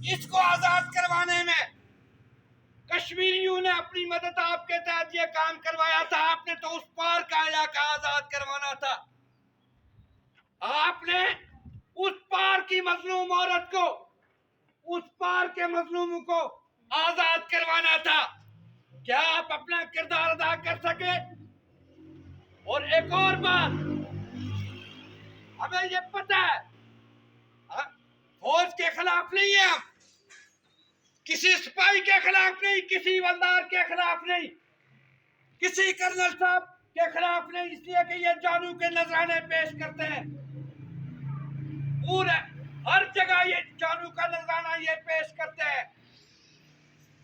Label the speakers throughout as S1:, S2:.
S1: اس کو آزاد کروانے میں کشمیریوں نے اپنی مدد آپ کے تحت یہ کام کروایا تھا. آپ نے تو اس پار کا علاقہ آزاد کروانا تھا. آپ نے اس پار کی مظلوم عورت کو، اس پار کے مظلوموں کو آزاد کروانا تھا. کیا آپ اپنا کردار ادا کر سکے؟ اور ایک اور بات، ہمیں یہ پتہ ہے فوج کے خلاف نہیں ہے، ہم کسی سپاہی کے خلاف نہیں، کسی ہولدار کے خلاف نہیں، کسی کرنل صاحب کے خلاف نہیں، اس لیے کہ یہ جانو کے نذرانے پیش کرتے ہیں. پورے ہر جگہ یہ جانو کا نذرانہ یہ پیش کرتے ہیں.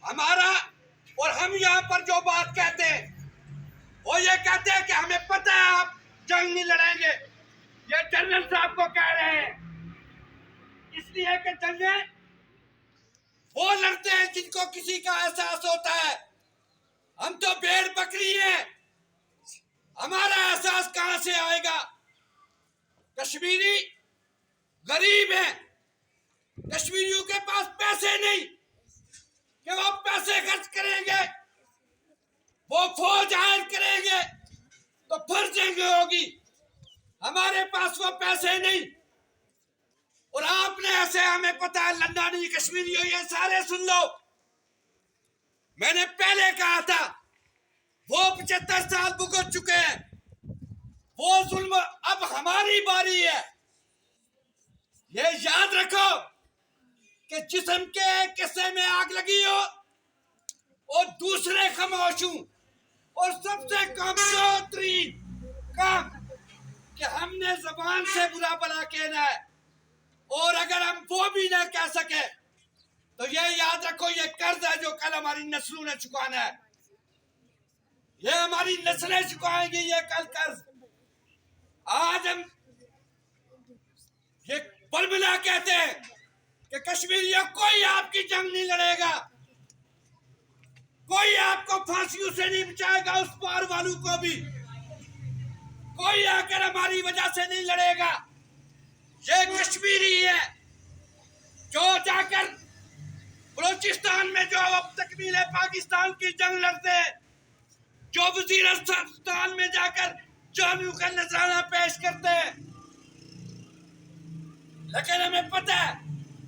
S1: ہمارا اور ہم یہاں پر جو بات کہتے ہیں وہ یہ کہتے ہیں کہ ہمیں پتہ ہے آپ جنگ نہیں لڑیں گے. یہ جنرل صاحب کو کہہ رہے ہیں اس لیے کہ جنگیں وہ لڑتے ہیں جن کو کسی کا احساس ہوتا ہے. ہم تو بھیڑ بکری ہیں، ہمارا احساس کہاں سے آئے گا؟ کشمیری غریب ہیں، کشمیریوں کے پاس پیسے نہیں کہ وہ پیسے خرچ کریں گے، وہ فوج ہائر کریں گے تو پھر جنگ ہوگی. ہمارے پاس وہ پیسے نہیں. اور آپ نے ایسے، ہمیں پتہ ہے لندانی کشمیریوں، یہ سارے سن لو، میں نے پہلے کہا تھا وہ 75 سال بھگت چکے ہیں، وہ ظلم اب ہماری باری ہے. یہ یاد رکھو کہ جسم کے ایک حصے میں آگ لگی ہو اور دوسرے خاموش ہوں، اور سب سے کمزور ترین کام کہ ہم نے زبان سے برا بلا کہنا ہے، اور اگر ہم وہ بھی نہ کہہ سکے تو یہ یاد رکھو یہ قرض ہے جو کل ہماری نسلوں نے چکانا ہے. یہ ہماری نسلیں چکائیں گی یہ کل قرض. آج ہم یہ بلبلا کہتے ہیں کہ کشمیریوں کوئی آپ کی جنگ نہیں لڑے گا، کوئی آپ کو پھانسیوں سے نہیں بچائے گا، اس پار والوں کو بھی کوئی آ کر ہماری وجہ سے نہیں لڑے گا. یہ کشمیری ہے جو جا کر بلوچستان میں جو اب تکمیل پاکستان کی جنگ لڑتے ہیں، جو وزیرستان میں جا کر جانو کا نذرانہ پیش کرتے ہیں. لیکن ہمیں پتہ ہے